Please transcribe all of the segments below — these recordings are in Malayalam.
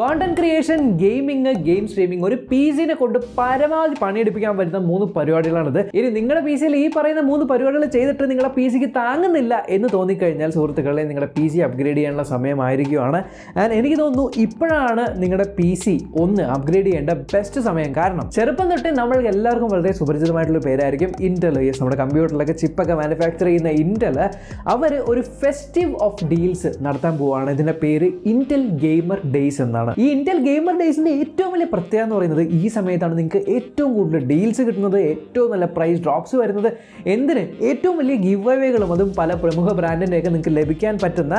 Content creation, gaming, game streaming, ഒരു PC-നെ കൊണ്ട് പരമാവധി പണിയെടുപ്പിക്കാൻ പറ്റുന്ന 3 പരിപാടികളാണിത്. ഇനി നിങ്ങളുടെ PC-യിൽ ഈ പറയുന്ന 3 പരിപാടികൾ ചെയ്തിട്ട് നിങ്ങളുടെ PC-ക്ക് താങ്ങുന്നില്ല എന്ന് തോന്നിക്കഴിഞ്ഞാൽ സുഹൃത്തുക്കളെ നിങ്ങളുടെ PC അപ്ഗ്രേഡ് ചെയ്യാനുള്ള സമയമായിരിക്കുകയാണ്. ആൻഡ് എനിക്ക് തോന്നുന്നു ഇപ്പോഴാണ് നിങ്ങളുടെ PC ഒന്ന് അപ്ഗ്രേഡ് ചെയ്യേണ്ട ബെസ്റ്റ് സമയം. കാരണം ചെറുപ്പം തൊട്ടേ നമ്മൾക്ക് എല്ലാവർക്കും വളരെ സുപരിചിതമായിട്ടുള്ള പേരായിരിക്കും Intel. നമ്മുടെ കമ്പ്യൂട്ടറിലൊക്കെ ചിപ്പൊക്കെ മാനുഫാക്ചർ ചെയ്യുന്ന Intel അവർ ഒരു ഫെസ്റ്റീവ് ഓഫ് ഡീൽസ് നടത്താൻ പോവുകയാണ്. ഇതിൻ്റെ പേര് Intel Gamer Days എന്നാണ്. ഈ Intel Gamer Daysന്റെ ഏറ്റവും വലിയ പ്രത്യേകത എന്ന് പറയുന്നത് ഈ സമയത്താണ് നിങ്ങൾക്ക് ഏറ്റവും കൂടുതൽ ഡീൽസ് കിട്ടുന്നത്, ഏറ്റവും നല്ല പ്രൈസ് ഡ്രോപ്സ് വരുന്നത്, എന്തിന് ഏറ്റവും വലിയ ഗിവ് അവേകളും അതും പല പ്രമുഖ ബ്രാൻഡിൻ്റെയൊക്കെ നിങ്ങൾക്ക് ലഭിക്കാൻ പറ്റുന്ന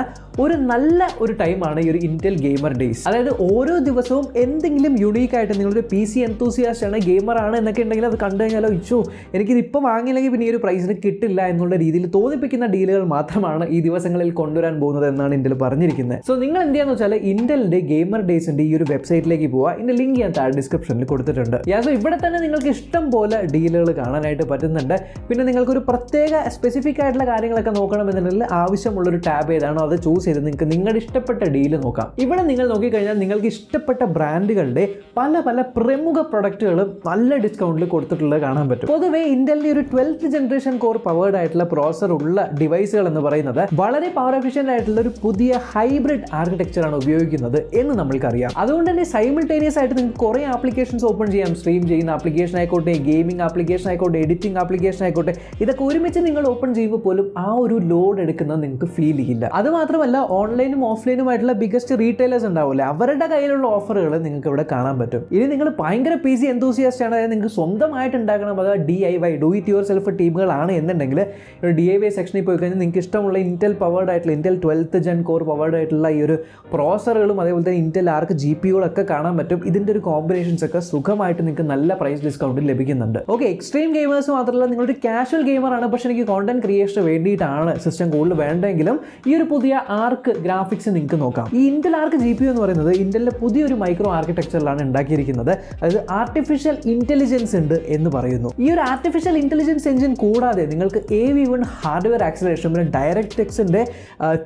ഒരു ടൈമാണ് ഈ ഒരു Intel Gamer Days. അതായത് ഓരോ ദിവസവും എന്തെങ്കിലും യുണീക്കായിട്ട് നിങ്ങളൊരു PC എന്തൂസിയാസ്റ്റ് ആണ്, ഗെയിമർ ആണ് എന്നൊക്കെ ഉണ്ടെങ്കിൽ അത് കണ്ടു കഴിഞ്ഞാലോ ഇച്ചോ എനിക്കിത് ഇപ്പോൾ വാങ്ങിയില്ലെങ്കിൽ പിന്നെ ഈ ഒരു പ്രൈസിന് കിട്ടില്ല എന്നുള്ള രീതിയിൽ തോന്നിപ്പിക്കുന്ന ഡീലുകൾ മാത്രമാണ് ഈ ദിവസങ്ങളിൽ കൊണ്ടുവരാൻ പോകുന്നത് എന്നാണ് Intel പറഞ്ഞിരിക്കുന്നത്. സോ നിങ്ങൾ എന്ത് ചെയ്യാന്ന് വെച്ചാൽ Intelന്റെ ഗെയിമർ ഡേയ്സിന്റെ ഈ ഒരു വെബ്സൈറ്റിലേക്ക് പോവുക. ഇതിന്റെ ലിങ്ക് ഞാൻ താഴെ ഡിസ്ക്രിപ്ഷനിൽ കൊടുത്തിട്ടുണ്ട്. സോ ഇവിടെ തന്നെ നിങ്ങൾക്ക് ഇഷ്ടം പോലെ ഡീലുകൾ കാണാനായിട്ട് പറ്റുന്നുണ്ട്. പിന്നെ നിങ്ങൾക്ക് ഒരു പ്രത്യേക സ്പെസിഫിക് ആയിട്ടുള്ള കാര്യങ്ങളൊക്കെ നോക്കണമെന്നുണ്ടെങ്കിൽ ആവശ്യമുള്ളൊരു ടാബ് ഏതാണോ അത് ചൂസ് ചെയ്ത് നിങ്ങൾക്ക് നിങ്ങളുടെ ഇഷ്ടപ്പെട്ട ഡീല് നോക്കാം. ഇവിടെ നിങ്ങൾ നോക്കിക്കഴിഞ്ഞാൽ നിങ്ങൾക്ക് ഇഷ്ടപ്പെട്ട ബ്രാൻഡുകളുടെ പല പ്രമുഖ പ്രൊഡക്റ്റുകൾ നല്ല ഡിസ്കൗണ്ടിൽ കൊടുത്തിട്ടുള്ളത് കാണാൻ പറ്റും. പൊതുവേ ഇന്റലിന്റെ ഒരു 12th ജനറേഷൻ കോർ പവേർഡ് ആയിട്ടുള്ള പ്രോസസർ ഉള്ള ഡിവൈസുകൾ എന്ന് പറയുന്നത് വളരെ പവർ എഫിഷ്യന്റ് ആയിട്ടുള്ള ഒരു പുതിയ ഹൈബ്രിഡ് ആർക്കിടെക്ചർ ആണ് ഉപയോഗിക്കുന്നത് എന്ന് നമ്മൾക്കറിയാം. അതുകൊണ്ട് തന്നെ സൈമിൾട്ടേനിയസ് ആയിട്ട് നിങ്ങൾക്ക് കുറേ ആപ്ലിക്കേഷൻസ് ഓപ്പൺ ചെയ്യാം. സ്ട്രീം ചെയ്യുന്ന ആപ്ലിക്കേഷൻ ആയിക്കോട്ടെ, ഗെയിമിംഗ് ആപ്ലിക്കേഷൻ ആയിക്കോട്ടെ, എഡിറ്റിംഗ് ആപ്ലിക്കേഷൻ ആയിക്കോട്ടെ, ഇതൊക്കെ ഒരുമിച്ച് നിങ്ങൾ ഓപ്പൺ ചെയ്യുമ്പോൾ പോലും ആ ഒരു ലോഡ് എടുക്കുന്നത് നിങ്ങൾക്ക് ഫീൽ ചെയ്യില്ല. അത് മാത്രമല്ല ഓൺലൈനും ഓഫ്ലൈനുമായിട്ടുള്ള ബിഗസ്റ്റ് റീറ്റെയിലേഴ്സ് ഉണ്ടാവില്ല, അവരുടെ കയ്യിലുള്ള ഓഫറുകൾ നിങ്ങൾക്ക് ഇവിടെ കാണാൻ പറ്റും. ഇനി നിങ്ങൾ ഭയങ്കര PC എന്തൂസിയാസ്റ്റ് ആണ്, അതായത് നിങ്ങൾക്ക് സ്വന്തമായിട്ട് ഉണ്ടാക്കണം, അതായത് DIY do it your self ടീമുകളാണ് എന്നുണ്ടെങ്കിൽ ഒരു DIY സെക്ഷനിൽ പോയി കഴിഞ്ഞാൽ നിങ്ങൾക്ക് ഇഷ്ടമുള്ള Intel പവേർഡ് ആയിട്ടുള്ള Intel 12th Gen core powered ആയിട്ടുള്ള ഈ ഒരു പ്രോസറുകളും അതേപോലെ തന്നെ Intel Arc GPUകളൊക്കെ കാണാൻ പറ്റും. ഇതിൻ്റെ ഒരു കോമ്പിനേഷൻസ് ഒക്കെ സുഖമായിട്ട് നിങ്ങൾക്ക് നല്ല പ്രൈസ് ഡിസ്കൗണ്ടിൽ ലഭിക്കുന്നുണ്ട്. ഓക്കെ, എക്സ്ട്രീം ഗെയിമേഴ്സ് മാത്രമല്ല, നിങ്ങളൊരു കാഷ്വൽ ഗെയിമറാണ്, പക്ഷേ എനിക്ക് കോണ്ടന്റ് ക്രിയേഷന് വേണ്ടിയിട്ടാണ് സിസ്റ്റം കൂടുതൽ വേണ്ടെങ്കിലും ഈ ഒരു പുതിയ ആർക്ക് ഗ്രാഫിക്സ് നിങ്ങൾക്ക് നോക്കാം. ഈ Intel Arc GPU എന്ന് പറയുന്നത് ഇന്റലിന്റെ പുതിയൊരു മൈക്രോ ആർക്കിടെക്ചറിലാണ് ഉണ്ടാക്കിയിരിക്കുന്നത്. അതായത് ആർട്ടിഫിഷ്യൽ ഇന്റലിജൻസ് ഉണ്ട് എന്ന് പറയുന്നു. ഈ ഒരു ആർട്ടിഫിഷ്യൽ ഇന്റലിജൻസ് എഞ്ചിൻ കൂടാതെ നിങ്ങൾക്ക് AV1 ഹാർഡ്വെയർ ആക്സിലറേഷൻ, പിന്നെ DirectXന്റെ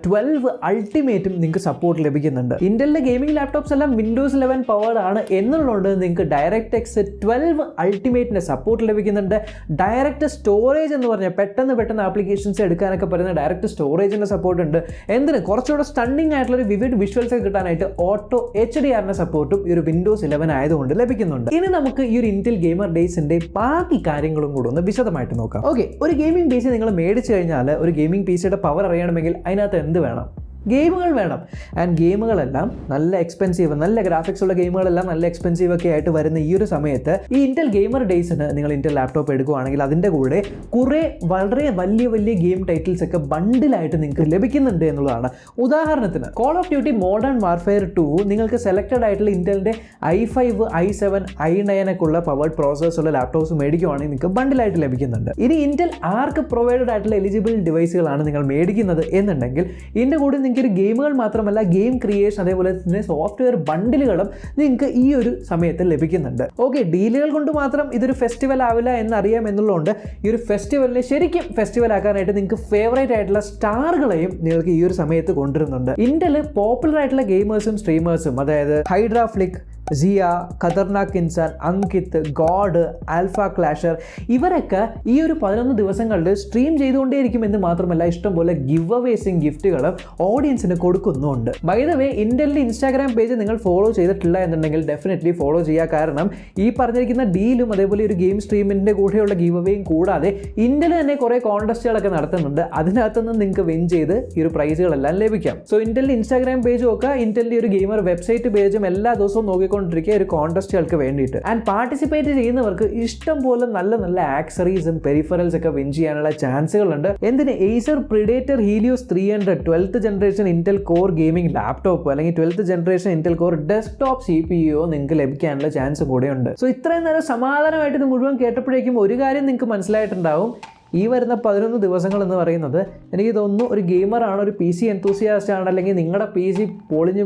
12 അൾട്ടിമേറ്റും നിങ്ങൾക്ക് സപ്പോർട്ട് ലഭിക്കുന്നുണ്ട്. ഇന്റലിന്റെ ഗെയിമിംഗ് ലാപ്ടോപ്സ് എല്ലാം Windows 11 പവേർഡ് ആണ് എന്നുള്ളതുകൊണ്ട് നിങ്ങൾക്ക് DirectX 12 അൾട്ടിമേറ്റിന്റെ സപ്പോർട്ട് ലഭിക്കുന്നുണ്ട്. ഡയറക്റ്റ് സ്റ്റോറേജ് എന്ന് പറഞ്ഞാൽ പെട്ടെന്ന് ആപ്ലിക്കേഷൻസ് എടുക്കാനൊക്കെ പറയുന്ന ഡയറക്റ്റ് സ്റ്റോറേജിന്റെ സപ്പോർട്ട് ഉണ്ട്. എന്തിന് കുറച്ചുകൂടെ സ്റ്റണ്ണിങ് ആയിട്ടുള്ള ഒരു വിവിഡ് വിഷ്വൽസ് ഒക്കെ കിട്ടാനായിട്ട് ഓട്ടോ HDR സപ്പോർട്ടും ഈ ഒരു Windows 11 ആയതുകൊണ്ട് ലഭിക്കുന്നുണ്ട്. ഇനി നമുക്ക് ഈ ഒരു Intel Gamer Daysന്റെ ബാക്കി കാര്യങ്ങളും കൂടെ ഒന്ന് വിശദമായിട്ട് നോക്കാം. ഓക്കെ, ഒരു ഗെയിമിംഗ് PC നിങ്ങൾ മേടിച്ചു കഴിഞ്ഞാൽ ഒരു ഗെയിമിംഗ് PCയുടെ പവർ അറിയണമെങ്കിൽ അതിനകത്ത് എന്ത് വേണം? ഗെയിമുകൾ വേണം. ആൻഡ് ഗെയിമുകളെല്ലാം നല്ല എക്സ്പെൻസീവ്, നല്ല ഗ്രാഫിക്സ് ഉള്ള ഗെയിമുകളെല്ലാം നല്ല എക്സ്പെൻസീവ് ഒക്കെ ആയിട്ട് വരുന്ന ഈ ഒരു സമയത്ത് ഈ Intel Gamer Daysന് നിങ്ങൾ Intel ലാപ്ടോപ്പ് എടുക്കുകയാണെങ്കിൽ അതിൻ്റെ കൂടെ കുറേ വളരെ വലിയ ഗെയിം ടൈറ്റിൽസ് ഒക്കെ ബണ്ടിലായിട്ട് നിങ്ങൾക്ക് ലഭിക്കുന്നുണ്ട് എന്നുള്ളതാണ്. ഉദാഹരണത്തിന് Call of Duty Modern Warfare 2 നിങ്ങൾക്ക് സെലക്റ്റഡ് ആയിട്ടുള്ള Intelന്റെ i5, i7, i9 ഒക്കെ ഉള്ള പവേർഡ് പ്രോസസ്സർ ഉള്ള ലാപ്ടോപ്സ് മേടിക്കുകയാണെങ്കിൽ നിങ്ങൾക്ക് ബണ്ടിലായിട്ട് ലഭിക്കുന്നുണ്ട്. ഇനി Intel Arc പ്രൊവൈഡഡ് ആയിട്ടുള്ള എലിജിബിൾ ഡിവൈസുകളാണ് നിങ്ങൾ മേടിക്കുന്നത് എന്നുണ്ടെങ്കിൽ ഇതിൻ്റെ കൂടെ നിങ്ങൾക്ക് ഒരു ഗെയിമുകൾ മാത്രമല്ല ഗെയിം ക്രിയേഷൻ അതേപോലെ തന്നെ സോഫ്റ്റ്വെയർ ബണ്ടിലുകളും നിങ്ങൾക്ക് ഈ ഒരു സമയത്ത് ലഭിക്കുന്നുണ്ട്. ഓക്കെ, ഡീലുകൾ കൊണ്ട് മാത്രം ഇതൊരു ഫെസ്റ്റിവൽ ആവില്ല എന്നറിയാം എന്നുള്ളതുകൊണ്ട് ഈ ഒരു ഫെസ്റ്റിവലിനെ ശരിക്കും ഫെസ്റ്റിവൽ ആക്കാനായിട്ട് നിങ്ങൾക്ക് ഫേവറേറ്റ് ആയിട്ടുള്ള സ്റ്റാറുകളെയും നിങ്ങൾക്ക് ഈ ഒരു സമയത്ത് കൊണ്ടുവരുന്നുണ്ട്. Intel പോപ്പുലർ ആയിട്ടുള്ള ഗെയിമേഴ്സും സ്ട്രീമേഴ്സും, അതായത് ഹൈഡ്രാഫ്ലിക്, സിയ, ഖതർനാക് ഇൻസാൻ, അങ്കിത്ത്, ഗോഡ്, ആൽഫ ക്ലാഷർ, ഇവരൊക്കെ ഈ ഒരു 11 ദിവസങ്ങളിൽ സ്ട്രീം ചെയ്തുകൊണ്ടേയിരിക്കും എന്ന് മാത്രമല്ല ഇഷ്ടംപോലെ ഗിവ് അവേസും ഗിഫ്റ്റുകളും ഓഡിയൻസിന് കൊടുക്കുന്നുണ്ട്. ബൈ ദ വേ, ഇന്റലിന്റെ ഇൻസ്റ്റാഗ്രാം പേജ് നിങ്ങൾ ഫോളോ ചെയ്തിട്ടില്ല എന്നുണ്ടെങ്കിൽ ഡെഫിനറ്റ്ലി ഫോളോ ചെയ്യുക. കാരണം ഈ പറഞ്ഞിരിക്കുന്ന ഡീലും അതേപോലെ ഒരു ഗെയിം സ്ട്രീമിന്റെ കൂടെയുള്ള ഗിവ് അവേയും കൂടാതെ ഇന്റൽ തന്നെ കുറേ കോൺടെസ്റ്റുകളൊക്കെ നടത്തുന്നുണ്ട്. അതിനകത്തുനിന്ന് നിങ്ങൾക്ക് വിൻ ചെയ്ത് ഈ ഒരു പ്രൈസുകളെല്ലാം ലഭിക്കാം. സോ ഇന്റലിന്റെ ഇൻസ്റ്റാഗ്രാം പേജും ഒക്കെ ഇന്റലിന്റെ ഒരു ഗെയിമർ വെബ്സൈറ്റ് പേജും എല്ലാ ദിവസവും നോക്കിക്കൊണ്ടിരിക്കുക ഒരു കോൺടെസ്റ്റുകൾക്ക് വേണ്ടിയിട്ട്. ആൻഡ് പാർട്ടിസിപ്പേറ്റ് ചെയ്യുന്നവർക്ക് ഇഷ്ടം പോലെ നല്ല ആക്സറീസും പെരിഫറൽസ് ഒക്കെ വിൻ ചെയ്യാനുള്ള ചാൻസുകളുണ്ട്. എന്തിന് Acer Predator Helios 300 12th generation Intel Core gaming laptop അല്ലെങ്കിൽ 12th generation Intel Core desktop CPU നിങ്ങൾക്ക് ലഭിക്കാനുള്ള ചാൻസ് കൂടെയുണ്ട്. സോ ഇത്രയും നേരം സമാധാനമായിട്ട് ഇത് മുഴുവൻ കേട്ടപ്പോഴേക്കും ഒരു കാര്യം നിങ്ങൾക്ക് മനസ്സിലായിട്ടുണ്ടാവും, ഈ വരുന്ന 11 ദിവസങ്ങൾ എന്ന് പറയുന്നത് എനിക്ക് തോന്നുന്നു ഒരു ഗെയിമറാണ്, ഒരു PC എൻതൂസിയാസ്റ്റ് ആണ്, അല്ലെങ്കിൽ നിങ്ങളുടെ PC പൊളിഞ്ഞ്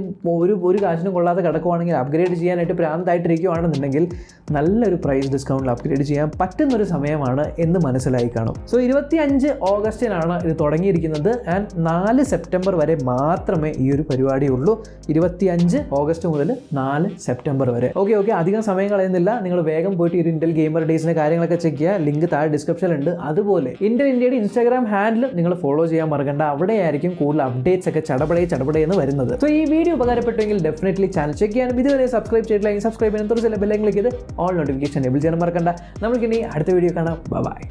ഒരു കാശിനും കൊള്ളാതെ കിടക്കുവാണെങ്കിൽ അപ്ഗ്രേഡ് ചെയ്യാനായിട്ട് പ്രാന്തായിട്ടിരിക്കുകയാണെന്നുണ്ടെങ്കിൽ നല്ലൊരു പ്രൈസ് ഡിസ്കൗണ്ടിൽ അപ്ഗ്രേഡ് ചെയ്യാൻ പറ്റുന്നൊരു സമയമാണ് എന്ന് മനസ്സിലായി കാണും. സോ 25 ഓഗസ്റ്റിനാണ് ഇത് തുടങ്ങിയിരിക്കുന്നത് ആൻഡ് 4 സെപ്റ്റംബർ വരെ മാത്രമേ ഈ ഒരു പരിപാടി ഉള്ളൂ. 25 ഓഗസ്റ്റ് മുതൽ 4 സെപ്റ്റംബർ വരെ. ഓക്കെ അധികം സമയം കളയുന്നില്ല. നിങ്ങൾ വേഗം പോയിട്ട് ഒരു ഇന്റൽ ഗെയിമർ ഡേയ്സിന്റെ കാര്യങ്ങളൊക്കെ ചെക്ക് ചെയ്യുക. ലിങ്ക് താഴെ ഡിസ്ക്രിപ്ഷനിലുണ്ട്. അതുപോലെ ഇന്റൽ ഇന്ത്യയുടെ ഇൻസ്റ്റാഗ്രാം ഹാൻഡിലും നിങ്ങൾ ഫോളോ ചെയ്യാൻ മറക്കണ്ട. അവിടെയായിരിക്കും കൂടുതൽ അപ്ഡേറ്റ്സ് ഒക്കെ ചടപടയെന്ന് വരുന്നത്. സോ ഈ വീഡിയോ ഉപകാരപ്പെട്ടെങ്കിൽ ഡെഫിനറ്റ്ലി ചാനൽ ചെക്ക് ചെയ്യാനും ഇതുവരെ സബ്സ്ക്രൈബ് ചെയ്തിട്ടില്ലെങ്കിൽ സബ്സ്ക്രൈബ് ചെയ്യാൻ തൊട്ട് ബെല്ലൈക്കൻ ക്ലിക്ക് ചെയ്ത് ഓൾ നോട്ടിഫിക്കേഷൻ എനേബിൾ ചെയ്യാൻ മറക്കണ്ട. നമുക്കിനി അടുത്ത വീഡിയോ കാണാം. ബൈ.